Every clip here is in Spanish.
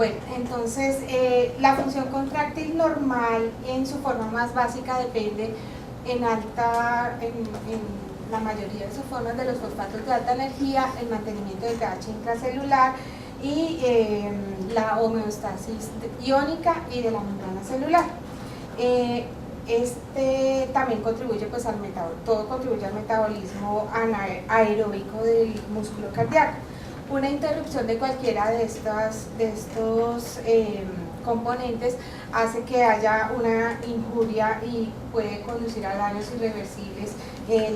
Bueno, entonces la función contráctil normal en su forma más básica depende en la mayoría de sus formas de los fosfatos de alta energía, el mantenimiento del pH intracelular y la homeostasis iónica y de la membrana celular. También contribuye pues todo contribuye al metabolismo anaeróbico del músculo cardíaco. Una interrupción de cualquiera de estos componentes hace que haya una injuria y puede conducir a daños irreversibles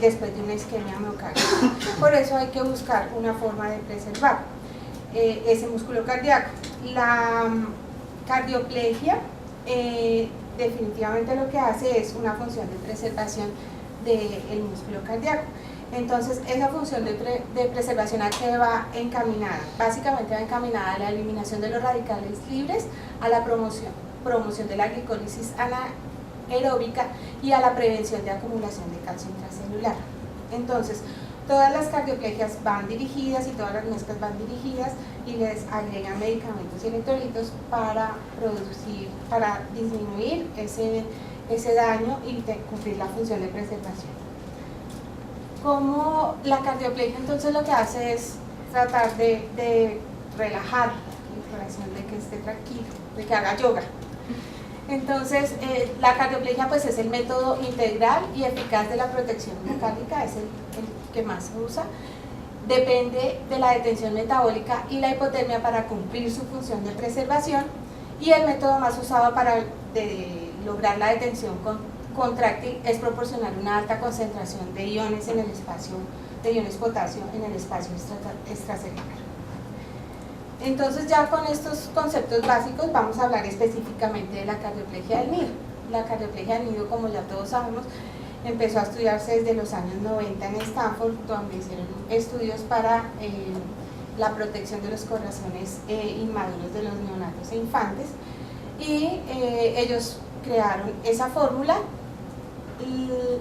después de una isquemia miocárdica. Por eso hay que buscar una forma de preservar ese músculo cardíaco. La cardioplegia definitivamente lo que hace es una función de preservación del músculo cardíaco. Entonces, esa función de preservación a qué va encaminada, básicamente va encaminada a la eliminación de los radicales libres, a la promoción de la glicólisis anaeróbica y a la prevención de acumulación de calcio intracelular. Entonces, todas las cardioplegias van dirigidas y todas las mezclas van dirigidas y les agregan medicamentos y electrolitos para disminuir ese daño y cumplir la función de preservación. Como la cardioplegia entonces lo que hace es tratar de relajar la corazón, de que esté tranquilo, de que haga yoga. Entonces la cardioplegia pues es el método integral y eficaz de la protección miocárdica, es el que más se usa. Depende de la detención metabólica y la hipotermia para cumplir su función de preservación, y el método más usado para lograr la detención contráctil es proporcionar una alta concentración de iones en el espacio, de iones potasio en el espacio extracelular. Entonces, ya con estos conceptos básicos vamos a hablar específicamente de la cardioplegia del nido. La cardioplegia del nido, como ya todos sabemos, empezó a estudiarse desde los años 90 en Stanford, donde hicieron estudios para la protección de los corazones inmaduros de los neonatos e infantes, y ellos crearon esa fórmula.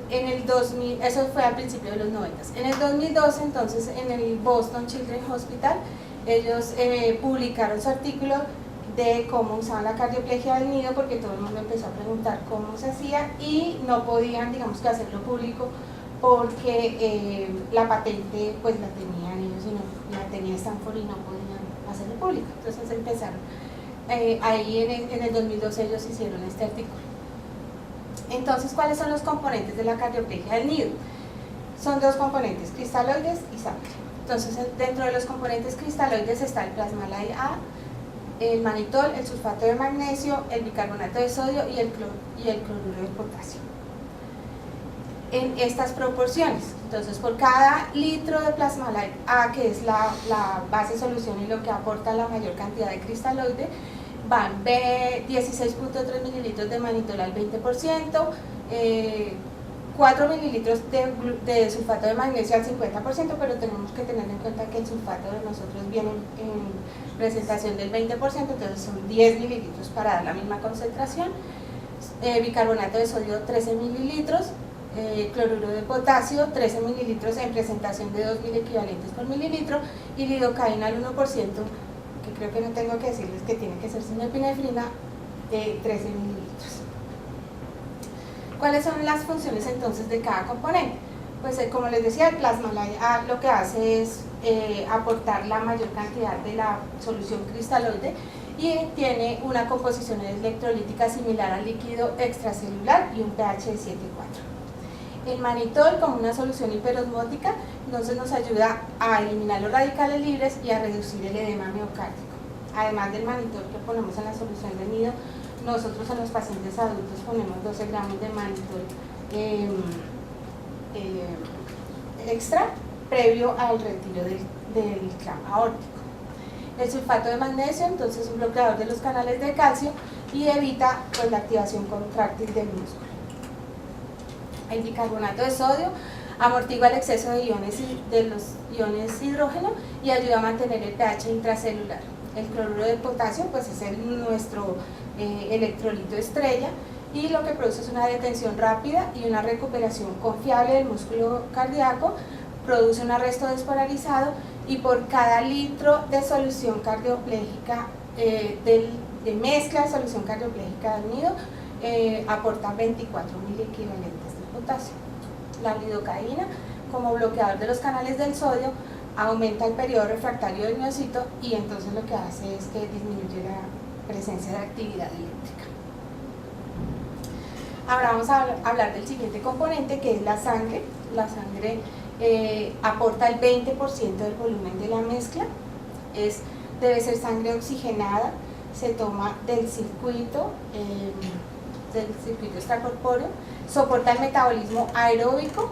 En el 2000, eso fue al principio de los 90. En el 2012, entonces, en el Boston Children's Hospital, ellos publicaron su artículo de cómo usaban la cardioplegia del nido, porque todo el mundo empezó a preguntar cómo se hacía y no podían, digamos, que hacerlo público porque la patente pues la tenían ellos y no la tenía Stanford y no podían hacerlo público. Entonces empezaron, ahí en el 2012 ellos hicieron este artículo. Entonces, ¿cuáles son los componentes de la cardioplegia del nido? Son dos componentes, cristaloides y sangre. Entonces, dentro de los componentes cristaloides está el plasmalide A, el manitol, el sulfato de magnesio, el bicarbonato de sodio y el cloruro de potasio. En estas proporciones, entonces por cada litro de plasmalide A, que es la base solución y lo que aporta la mayor cantidad de cristaloide, van 16.3 mililitros de manitol al 20%, 4 mililitros de sulfato de magnesio al 50%, pero tenemos que tener en cuenta que el sulfato de nosotros viene en presentación del 20%, entonces son 10 mililitros para dar la misma concentración, bicarbonato de sodio 13 mililitros, cloruro de potasio 13 mililitros en presentación de 2.000 equivalentes por mililitro, y lidocaína al 1%, que creo que no tengo que decirles que tiene que ser sin epinefrina, de 13 mililitros. ¿Cuáles son las funciones entonces de cada componente? Pues como les decía, el plasmalide A lo que hace es aportar la mayor cantidad de la solución cristaloide y tiene una composición electrolítica similar al líquido extracelular y un pH de 7,4. El manitol, como una solución hiperosmótica, entonces nos ayuda a eliminar los radicales libres y a reducir el edema miocárdico. Además del manitol que ponemos en la solución de nido, nosotros en los pacientes adultos ponemos 12 gramos de manitol extra previo al retiro del clamp aórtico. El sulfato de magnesio, entonces, es un bloqueador de los canales de calcio y evita pues, la activación contráctil del músculo. El bicarbonato de sodio amortigua el exceso de los iones hidrógeno y ayuda a mantener el pH intracelular. El cloruro de potasio pues es nuestro electrolito estrella, y lo que produce es una detención rápida y una recuperación confiable del músculo cardíaco, produce un arresto despolarizado, y por cada litro de solución cardioplégica de mezcla de solución cardioplégica del nido aporta 24 miliequivalentes de potasio. La lidocaína, como bloqueador de los canales del sodio, aumenta el periodo refractario del miocito y entonces lo que hace es que disminuye la presencia de actividad eléctrica. Ahora vamos a hablar del siguiente componente, que es la sangre. La sangre aporta el 20% del volumen de la mezcla. Debe ser sangre oxigenada, se toma del circuito extracorpóreo, soporta el metabolismo aeróbico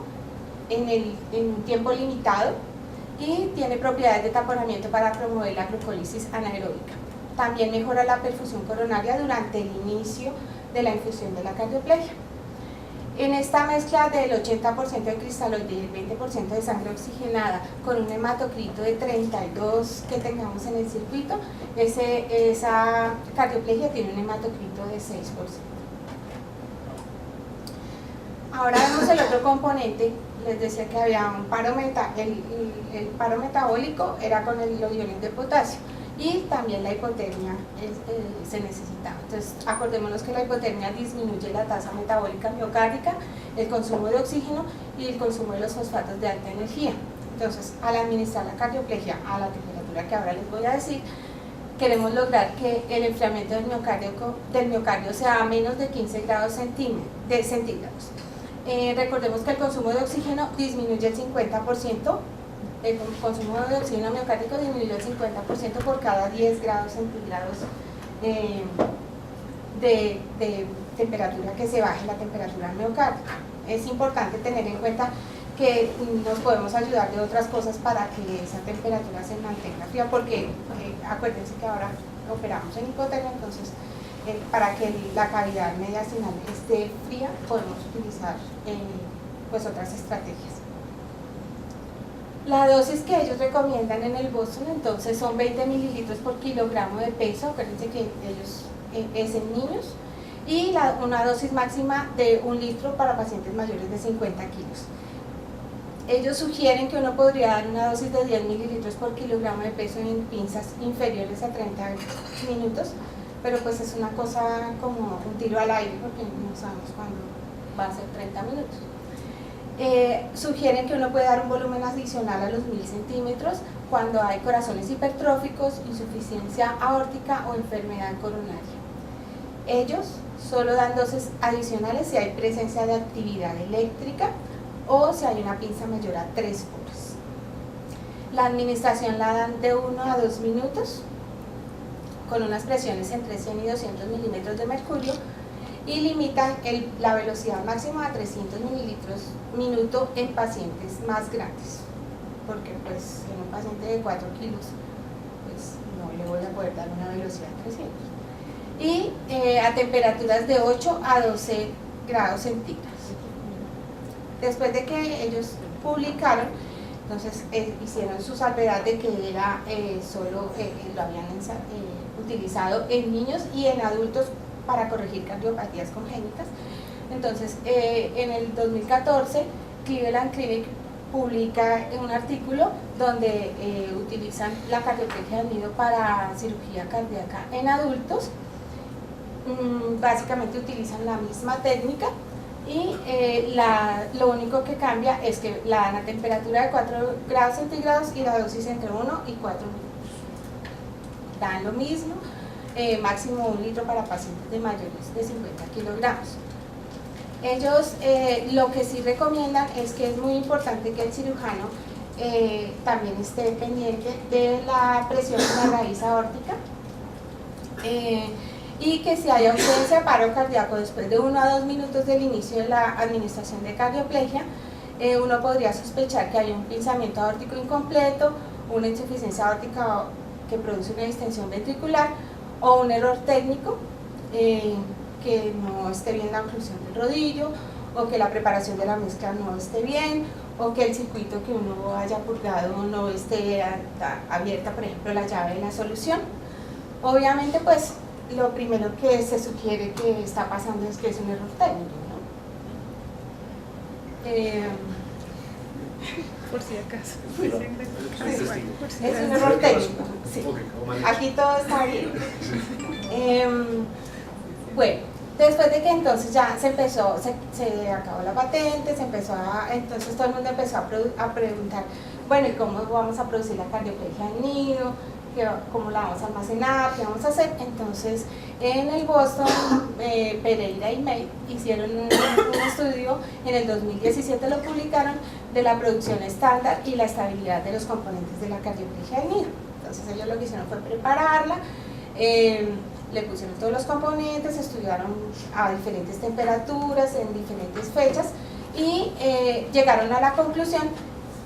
en un tiempo limitado y tiene propiedades de taponamiento para promover la glucólisis anaeróbica. También mejora la perfusión coronaria durante el inicio de la infusión de la cardioplegia. En esta mezcla del 80% de cristaloide y el 20% de sangre oxigenada con un hematocrito de 32 que tengamos en el circuito, esa cardioplegia tiene un hematocrito de 6%. Ahora vemos el otro componente. Les decía que había un paro el paro metabólico era con los iones de potasio y también la hipotermia se necesitaba. Entonces acordémonos que la hipotermia disminuye la tasa metabólica miocárdica, el consumo de oxígeno y el consumo de los fosfatos de alta energía. Entonces, al administrar la cardioplegia a la temperatura que ahora les voy a decir, queremos lograr que el enfriamiento del miocardio sea a menos de 15 grados centígrados. Recordemos que el consumo de oxígeno disminuye el 50%, el consumo de oxígeno miocárdico disminuye el 50% por cada 10 grados centígrados de temperatura que se baje la temperatura miocárdica. Es importante tener en cuenta que nos podemos ayudar de otras cosas para que esa temperatura se mantenga fría, porque acuérdense que ahora operamos en hipotermia, entonces para que la cavidad mediastinal esté fría podemos utilizar pues otras estrategias. La dosis que ellos recomiendan en el Boston entonces son 20 mililitros por kilogramo de peso, acuérdense que ellos es en niños, y una dosis máxima de 1 litro para pacientes mayores de 50 kilos. Ellos sugieren que uno podría dar una dosis de 10 mililitros por kilogramo de peso en pinzas inferiores a 30 minutos, pero pues es una cosa como un tiro al aire porque no sabemos cuándo va a ser 30 minutos. Sugieren que uno puede dar un volumen adicional a los 1000 centímetros cuando hay corazones hipertróficos, insuficiencia aórtica o enfermedad coronaria. Ellos solo dan dosis adicionales si hay presencia de actividad eléctrica o si hay una pinza mayor a 3 horas. La administración la dan de 1 a 2 minutos con unas presiones entre 100 y 200 milímetros de mercurio y limitan la velocidad máxima a 300 mililitros minuto en pacientes más grandes, porque pues en un paciente de 4 kilos pues no le voy a poder dar una velocidad de 300. Y a temperaturas de 8 a 12 grados centígrados. Después de que ellos publicaron, entonces hicieron su salvedad de que era solo lo habían utilizado en niños y en adultos para corregir cardiopatías congénitas. Entonces, en el 2014, Cleveland Clinic publica un artículo donde utilizan la cardioplegia del nido para cirugía cardíaca en adultos. Básicamente utilizan la misma técnica y lo único que cambia es que la dan a temperatura de 4 grados centígrados y la dosis entre 1 y 4 minutos. Dan lo mismo, máximo 1 litro para pacientes de mayores de 50 kilogramos. Ellos lo que sí recomiendan es que es muy importante que el cirujano también esté pendiente de la presión en la raíz aórtica y que si hay ausencia de paro cardíaco después de 1 a 2 minutos del inicio de la administración de cardioplegia, uno podría sospechar que hay un pinzamiento aórtico incompleto, una insuficiencia aórtica que produce una distensión ventricular o un error técnico, que no esté bien la oclusión del rodillo o que la preparación de la mezcla no esté bien o que el circuito que uno haya purgado no esté abierta, por ejemplo, la llave de la solución. Obviamente, pues lo primero que se sugiere que está pasando es que es un error técnico, ¿no? Por si acaso. Es un error técnico. Sí. Aquí todo está bien. Bueno, después de que entonces ya se empezó, se acabó la patente, entonces todo el mundo empezó a preguntar, bueno, ¿y cómo vamos a producir la cardioplegia del nido? ¿Cómo la vamos a almacenar? ¿Qué vamos a hacer? Entonces, en el Boston, Pereira y May hicieron un estudio, en el 2017 lo publicaron, de la producción estándar y la estabilidad de los componentes de la cardioplegia del nido. Entonces ellos lo que hicieron fue prepararla, le pusieron todos los componentes, estudiaron a diferentes temperaturas, en diferentes fechas, y llegaron a la conclusión,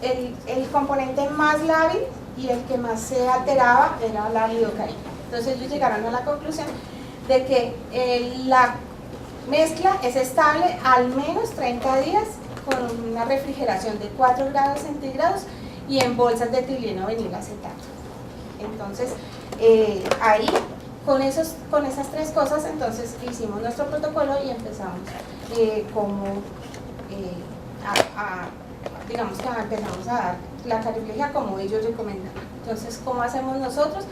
el componente más lábil y el que más se alteraba era la lidocaína. Entonces ellos llegaron a la conclusión de que la mezcla es estable al menos 30 días con una refrigeración de 4 grados centígrados y en bolsas de etileno vinilacetato. Entonces ahí con esas tres cosas entonces hicimos nuestro protocolo y empezamos digamos que empezamos a dar la cardioplegia como ellos recomendaban. Entonces, ¿cómo hacemos nosotros?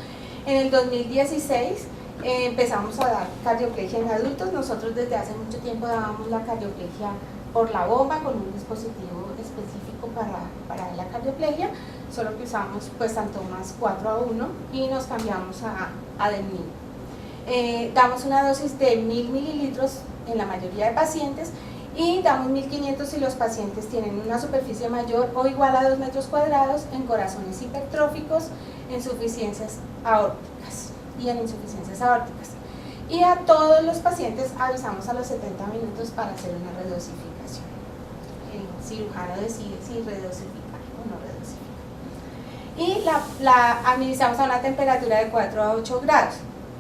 En el 2016 empezamos a dar cardioplegia en adultos. Nosotros desde hace mucho tiempo dábamos la cardioplegia por la bomba con un dispositivo específico para la cardioplegia, solo que usamos pues Santomas 4:1 y nos cambiamos a Delmin. Damos una dosis de 1000 mililitros en la mayoría de pacientes y damos 1500 si los pacientes tienen una superficie mayor o igual a 2 metros cuadrados en corazones hipertróficos, insuficiencias aórticas y en insuficiencias aórticas. Y a todos los pacientes avisamos a los 70 minutos para hacer una redosificación. El cirujano decide si redosificar o no redosificar. Y la administramos a una temperatura de 4 a 8 grados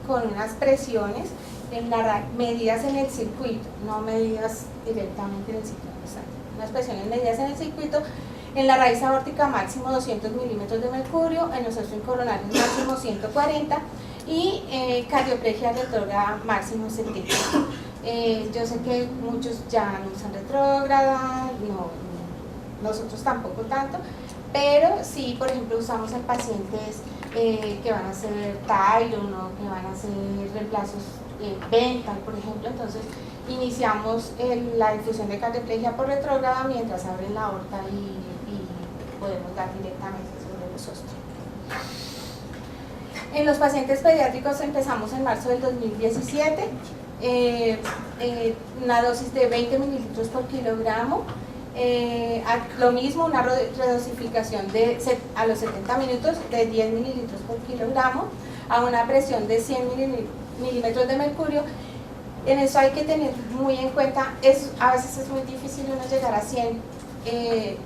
con unas presiones medidas en el circuito, no medidas directamente en el circuito, unas presiones medidas en el circuito, en la raíz aórtica máximo 200 milímetros de mercurio, en los coronarios máximo 140 y cardioplegia retrógrada máximo 70. Yo sé que muchos ya no usan retrógrada, nosotros tampoco tanto, pero sí, por ejemplo, usamos en pacientes que van a hacer Tyron o que van a hacer reemplazos Bental, por ejemplo. Entonces iniciamos la infusión de cardioplegia por retrógrada mientras abren la aorta y podemos dar directamente sobre los ósteos. En los pacientes pediátricos empezamos en marzo del 2017, una dosis de 20 mililitros por kilogramo. Lo mismo, una redosificación a los 70 minutos de 10 mililitros por kilogramo a una presión de 100 milímetros de mercurio. En eso hay que tener muy en cuenta, a veces es muy difícil uno llegar a 100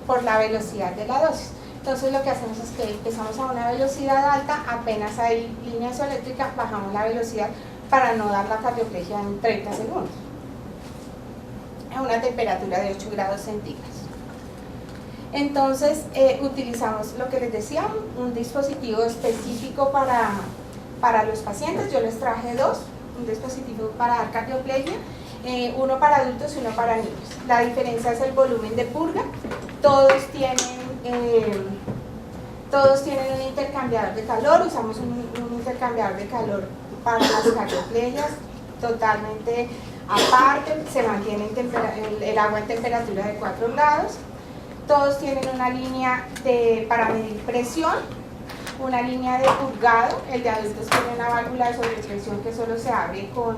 por la velocidad de la dosis. Entonces lo que hacemos es que empezamos a una velocidad alta, apenas hay línea isoeléctrica, bajamos la velocidad para no dar la cardioplegia en 30 segundos. A una temperatura de 8 grados centígrados. Entonces utilizamos lo que les decía, un dispositivo específico para los pacientes. Yo les traje dos, un dispositivo para dar cardioplegia, uno para adultos y uno para niños. La diferencia es el volumen de purga. Todos tienen un intercambiador de calor. Usamos un intercambiador de calor para las cardioplegias totalmente aparte, se mantiene el agua en temperatura de 4 grados. Todos tienen una línea para medir presión, una línea de purgado. El de adultos tiene una válvula de sobrepresión que solo se abre con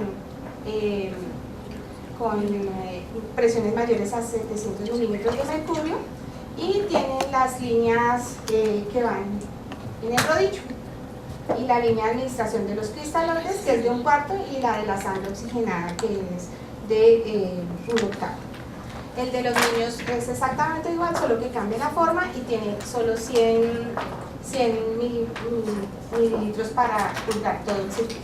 presiones mayores a 700 milímetros de mercurio, y tienen las líneas que van en el rodillo, y la línea de administración de los cristaloides, que es de 1/4, y la de la sangre oxigenada, que es de 1/8. El de los niños es exactamente igual, solo que cambia la forma y tiene solo 100 mililitros para purgar todo el circuito.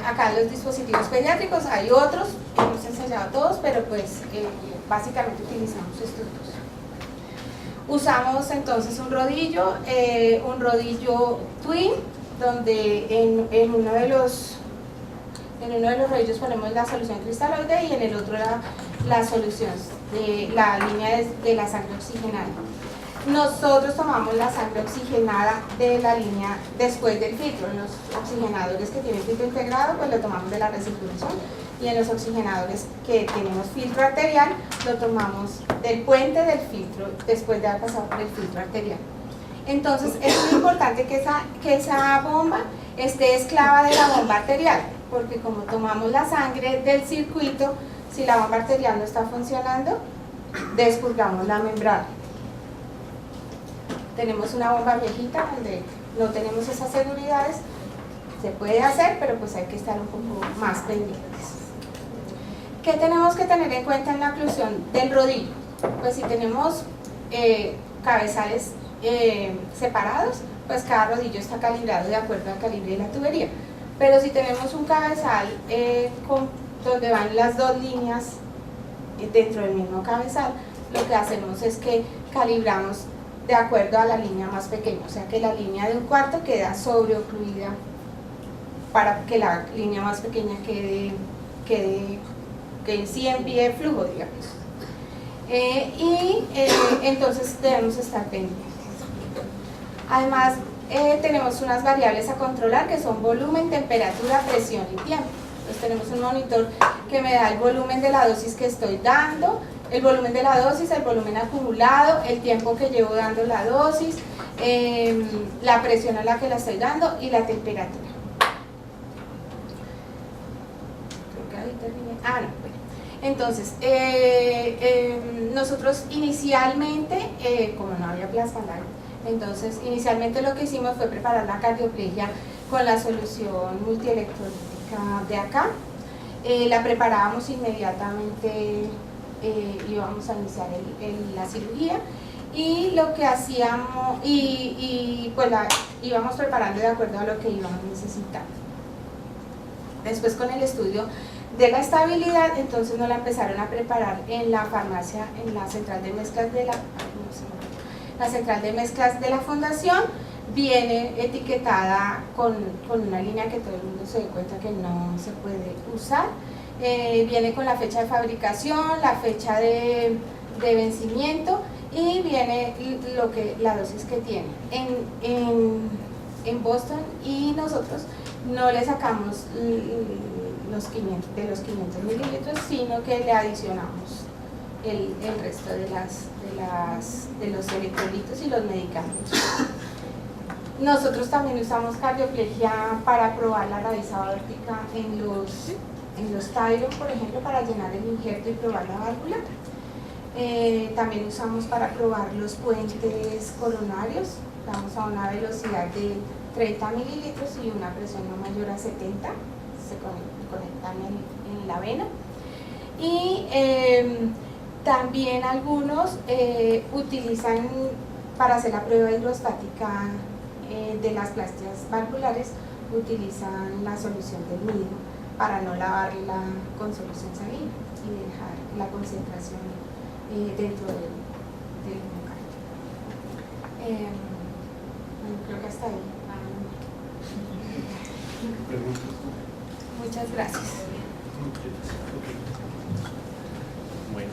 Acá los dispositivos pediátricos, hay otros, hemos ensayado todos, pero pues básicamente utilizamos estos dos. Usamos entonces un rodillo twin, donde en uno de los En uno de los rodillos ponemos la solución cristaloide y en el otro la solución de la línea de la sangre oxigenada. Nosotros tomamos la sangre oxigenada de la línea después del filtro. En los oxigenadores que tienen filtro integrado, pues lo tomamos de la recirculación, y en los oxigenadores que tenemos filtro arterial, lo tomamos del puente del filtro después de haber pasado por el filtro arterial. Entonces es muy importante que esa bomba esté esclava de la bomba arterial, porque como tomamos la sangre del circuito, si la bomba arterial no está funcionando, despurgamos la membrana. Tenemos una bomba viejita donde no tenemos esas seguridades, se puede hacer, pero pues hay que estar un poco más pendientes. ¿Qué tenemos que tener en cuenta en la oclusión del rodillo? Pues si tenemos cabezales separados, pues cada rodillo está calibrado de acuerdo al calibre de la tubería. Pero si tenemos un cabezal donde van las dos líneas dentro del mismo cabezal, lo que hacemos es que calibramos de acuerdo a la línea más pequeña, o sea que la línea de un cuarto queda sobreocluida para que la línea más pequeña quede que sí envíe flujo, digamos. Entonces debemos estar pendientes. Además, tenemos unas variables a controlar que son volumen, temperatura, presión y tiempo. Entonces tenemos un monitor que me da el volumen de la dosis que estoy dando, el volumen de la dosis, el volumen acumulado, el tiempo que llevo dando la dosis, la presión a la que la estoy dando y la temperatura. Creo que ahí terminé. No, bueno. Entonces, nosotros inicialmente, como no había plasmalario, entonces inicialmente lo que hicimos fue preparar la cardioplegia con la solución multielectrolítica de acá. La preparábamos inmediatamente, íbamos a iniciar la cirugía, y lo que hacíamos, pues la íbamos preparando de acuerdo a lo que íbamos necesitando. Después, con el estudio de la estabilidad, entonces nos la empezaron a preparar en la farmacia, en la central de mezclas de la central de mezclas de la fundación. Viene etiquetada con una línea que todo el mundo se dé cuenta que no se puede usar. Viene con la fecha de fabricación, la fecha de vencimiento, y viene la dosis que tiene. En Boston, y nosotros no le sacamos los 500 mililitros, sino que le adicionamos el resto de los electrolitos y los medicamentos. Nosotros también usamos cardioplegia para probar la raíz aórtica en los Tyron, por ejemplo, para llenar el injerto y probar la válvula. También usamos para probar los puentes coronarios. Estamos a una velocidad de 30 mililitros y una presión no mayor a 70, se conectan en la vena. Y también algunos utilizan, para hacer la prueba hidrostática de las plastias valvulares, utilizan la solución del nido para no lavarla con solución sanguínea y dejar la concentración dentro del miocardio. Creo que hasta ahí. Muchas gracias. Bueno.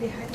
Dejar.